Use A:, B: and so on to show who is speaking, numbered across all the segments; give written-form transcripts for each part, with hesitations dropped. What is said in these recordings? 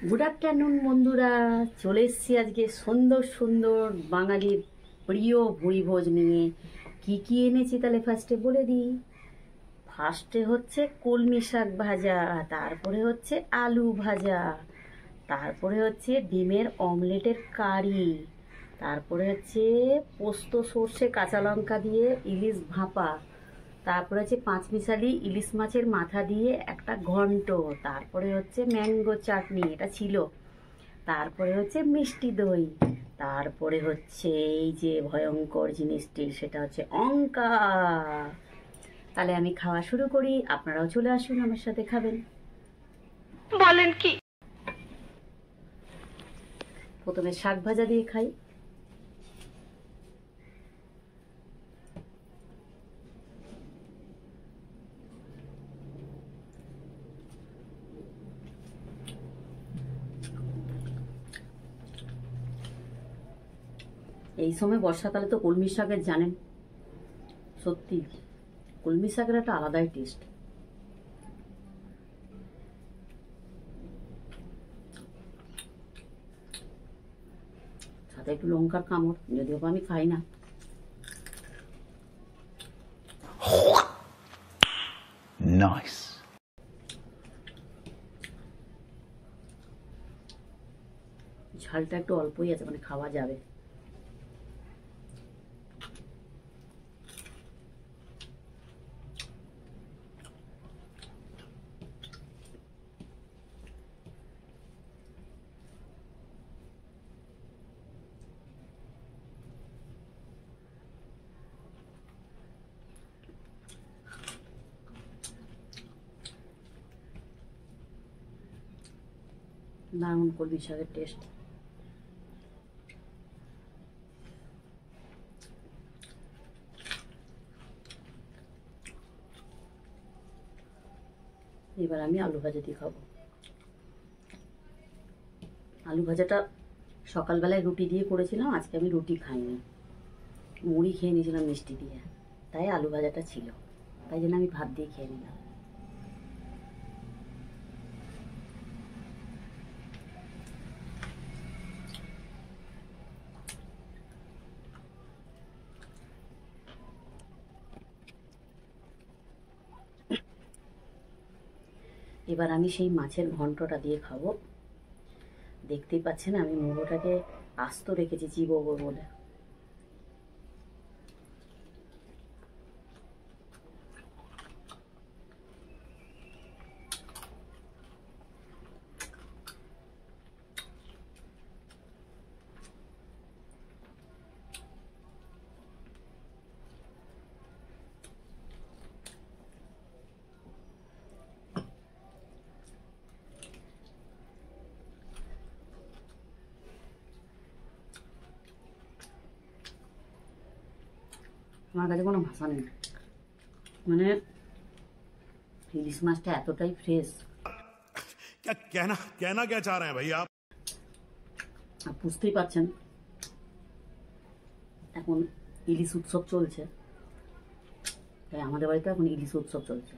A: Good afternoon বন্ধুরা, চলে এসেছি আজকে সুন্দর সুন্দর বাঙালির প্রিয় ভুঁইভোজ নিয়ে। কি কি এনেছি তাহলে ফার্স্টে বলে দিই। ফার্স্টে হচ্ছে কলমি শাক ভাজা, তারপরে হচ্ছে আলু ভাজা, তারপরে হচ্ছে ডিমের অমলেটের কারি, তারপরে হচ্ছে পোস্ত সর্ষে কাঁচা লঙ্কা দিয়ে ইলিশ ভাপা, তারপরে হচ্ছে পাঁচমিশালি ইলিশ মাছের মাথা দিয়ে একটা ঘন্ট, তারপরে হচ্ছে ম্যাঙ্গো চাটনি, এটা ছিল, তারপরে হচ্ছে মিষ্টি দই, তারপরে হচ্ছে এই যে ভয়ঙ্কর জিনিসটি সেটা হচ্ছে অঙ্কা। তাহলে আমি খাওয়া শুরু করি, আপনারাও চলে আসুন আমার সাথে খাবেন।
B: বলেন কি?
A: প্রথমে শাক ভাজা দিয়ে খাই। এই সময় বর্ষাকালে তো কলমি শাকের জানেন, সত্যি কলমি শাকের একটা আলাদাই টেস্ট। সাথে একটু লঙ্কার কামড়, যদিও আমি খাই না।
C: Nice.
A: ঝালটা একটু অল্পই আছে, মানে খাওয়া যাবে। দারুণ কলমি শাকের টেস্ট। এবার আমি আলু ভাজা দিয়ে খাবো। আলু ভাজাটা সকালবেলায় রুটি দিয়ে করেছিলাম, আজকে আমি রুটি খাইনি, মুড়ি খেয়ে নিয়েছিলাম মিষ্টি দিয়ে, তাই আলু ভাজাটা ছিল, তাই জন্য আমি ভাত দিয়ে খেয়ে নিলাম। এবার আমি সেই মাছের ঘন্টটা দিয়ে খাবো। দেখতেই পাচ্ছেন আমি মুড়োটাকে আস্ত রেখেছি চিবোবো বলে। আমার কাছে কোনো ভাষা নেই, মানে ইলিশ মাছটা এতটাই ফ্রেশ।
D: क्या कहना कहना क्या चाह रहे हैं भैया आप?
A: বুঝতেই পারছেন এখন ইলিশ উৎসব চলছে, তাই আমাদের বাড়িতে এখন ইলিশ উৎসব চলছে।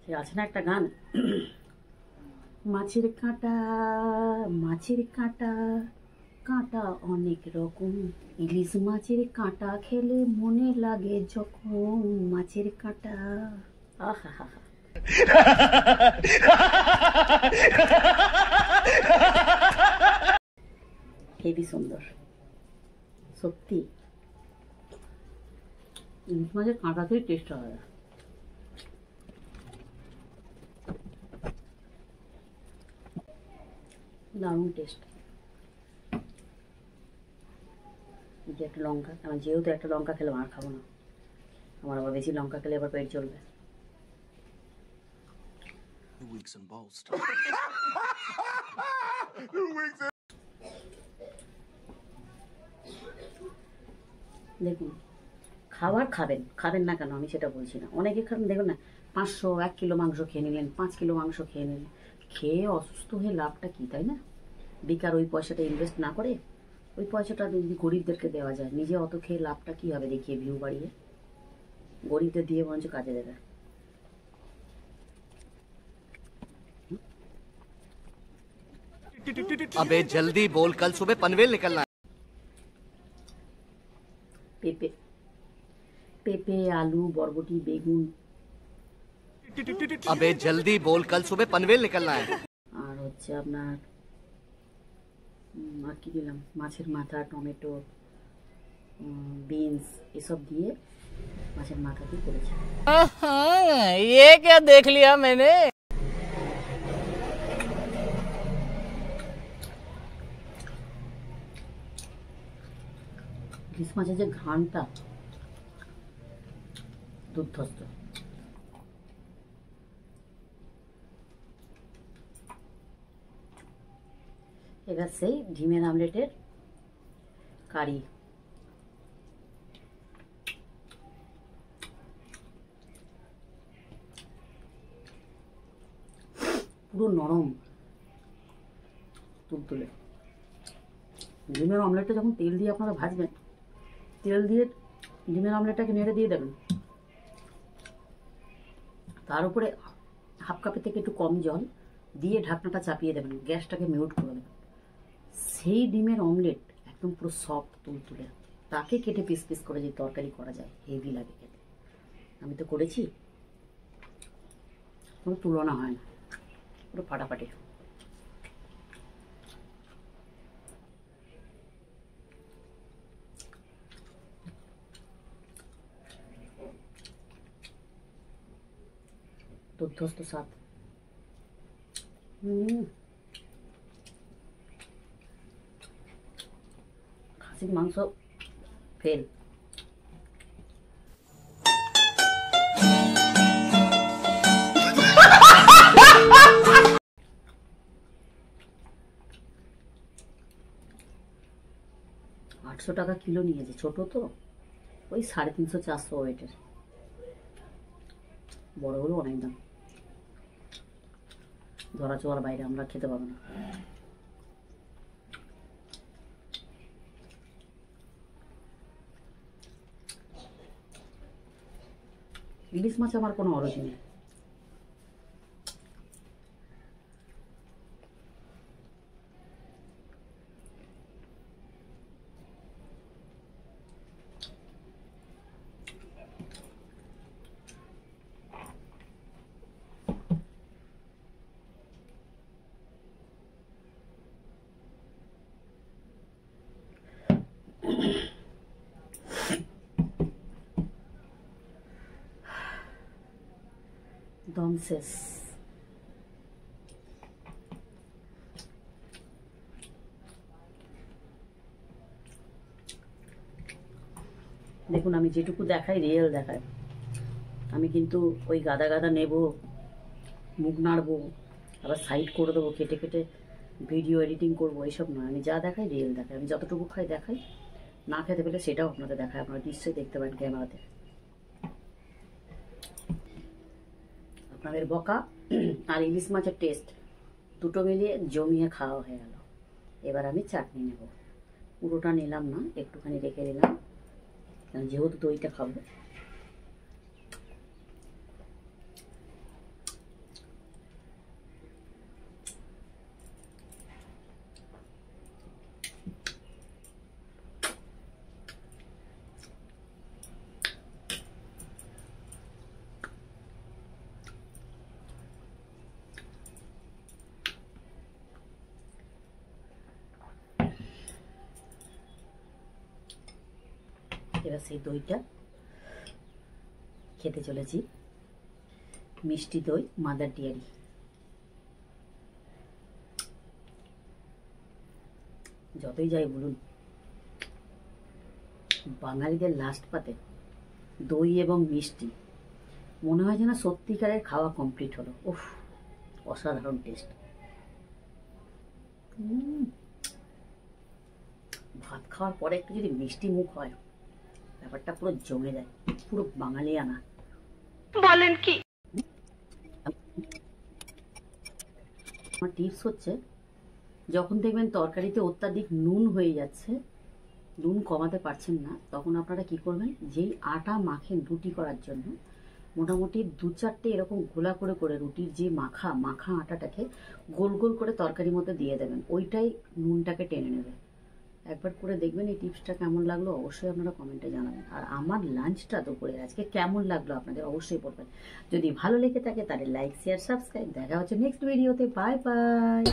A: সে আছে না একটা গান, মাছের কাঁটা মাছের কাঁটা কাঁটা অনেক রকম, ইলিশ মাছের কাঁটা খেলে মনে লাগে যখন মাছের কাঁটা। আহা হা হা, হেবি সুন্দর সত্যি। ইলিশ মাছের কাঁটাতেই টেস্ট হয়। দারুণ টেস্ট। যে একটা লঙ্কা, আমার যেহেতু একটা লঙ্কা খেলাম আর খাবো না, আমার আবার বেশি লঙ্কা খেলে আবার পেট চলবে। দেখুন, খাবার খাবেন, খাবেন না কেন আমি সেটা বলছি না, অনেকে খাবেন, দেখুন না 500-1 কিলো মাংস খেয়ে নিলেন, 5 কিলো মাংস খেয়ে নিলেন, খেয়ে অসুস্থ হয়ে লাভটা কী, তাই না? বেকার ওই পয়সাটা ইনভেস্ট না করে ওই পয়সাটা যদি গরিবদেরকে দেওয়া যায়, নিজে অত খেয়ে লাভটা কী হবে দেখিয়ে ভিউ বাড়িয়ে, গরিবদের দিয়ে বরঞ্চ কাজে দেবে।
E: अबे जल्दी बोल, कल सुबह पनवेल निकलना है।
A: পেঁপে পেঁপে, আলু, বরবটি, বেগুন,
E: अबे जल्दी बोल, कल सुबह पनवेल निकलना है।
A: আর হচ্ছে আপনার আর কি দিলাম, মাছের মাথা, টমেটো, বিনস, এসব দিয়ে মাছের মাথা দিয়ে করেছি।
F: ये क्या देख लिया मैंने।
A: ইলিশ মাছের যে ঘ্রাণটা দুর্ধর্ষ। এবার সেই ডিমের আমলেটের কারি। পুরো নরম তুলতুলে। ডিমের অমলেটটা যখন তেল দিয়ে আপনারা ভাজবেন, তেল দিয়ে ডিমের অমলেটটাকে নেড়ে দিয়ে দেবেন, তার উপরে হাফ কাপের থেকে একটু কম জল দিয়ে ঢাকনাটা চাপিয়ে দেবেন, গ্যাসটাকে মিউট করে দেবেন। সেই ডিমের অমলেট একদম পুরো সফট তুলতুলে, তাকে কেটে পিস পিস করে যে তরকারি করা যায়, হেভি লাগে খেতে। আমি তো করেছি, কোনো তুলনা হয় না, পুরো ফাটাফাটি। দুর্ধর্ষ স্বাদ। খাসির মাংস ফেল। $800 কিলো নিয়েছে, ছোট তো, ওই 350-400 ওয়েটের। বড় হলো অনেক দাম, ধরা ছোঁয়ার বাইরে আমরা খেতে পাবো না। ইলিশ মাছ আমার কোনো অরুচি নেই। দম শেষ। দেখুন আমি যেটুকু দেখাই রিয়েল দেখাই, আমি কিন্তু ওই গাদা গাদা নেব, মুখ নাড়বো, আবার সাইড করে দেবো, কেটে কেটে ভিডিও এডিটিং করবো, এইসব নয়। আমি যা দেখাই রিয়েল দেখাই, আমি যতটুকু খাই দেখাই, না খেতে পেলে সেটাও আপনাদের দেখায়, আপনারা নিশ্চয়ই দেখতে পারেন ক্যামেরাতে। আপনাদের বকা আর ইলিশ মাছের টেস্ট দুটো মিলিয়ে জমিয়ে খাওয়া হয়ে গেল। এবার আমি চাটনি নেব, পুরোটা নিলাম না, একটুখানি রেখে দিলাম, কারণ যেহেতু দইটা খাবো। এবার সেই দইটা খেতে চলেছি, মিষ্টি দই মাদার ডেয়ারি। যতই যাই বলুন, বাঙালিদের লাস্ট পাতে দই এবং মিষ্টি, মনে হয় যেন সত্যিকারের খাওয়া কমপ্লিট হলো। উফ, অসাধারণ টেস্ট। ভাত খাওয়ার পরে একটু যদি মিষ্টি মুখ হয়, ব্যাপারটা পুরো জমে যায়, পুরো বাঙালিয়ানা।
B: বলেন কি?
A: আমার টিপস হচ্ছে যখন দেখবেন তরকারিতে অত্যাধিক নুন হয়ে যাচ্ছে, নুন কমাতে পারছেন না, তখন আপনারা কি করবেন, যেই আটা মাখেন রুটি করার জন্য, মোটামুটি 2-4টে এরকম গোলা করে করে রুটির যে মাখা আটাটাকে গোল গোল করে তরকারির মধ্যে দিয়ে দেবেন, ওইটাই নুনটাকে টেনে নেবে। একবার করে দেখবেন এই টিপসটা কেমন লাগলো অবশ্যই আপনারা কমেন্টে জানাবেন। আর আমার লাঞ্চটা দুপুরে আজকে কেমন লাগলো আপনাদের অবশ্যই বলবেন। যদি ভালো লেগে থাকে তাহলে লাইক শেয়ার সাবস্ক্রাইব। দেখা হচ্ছে নেক্সট ভিডিওতে। Bye bye.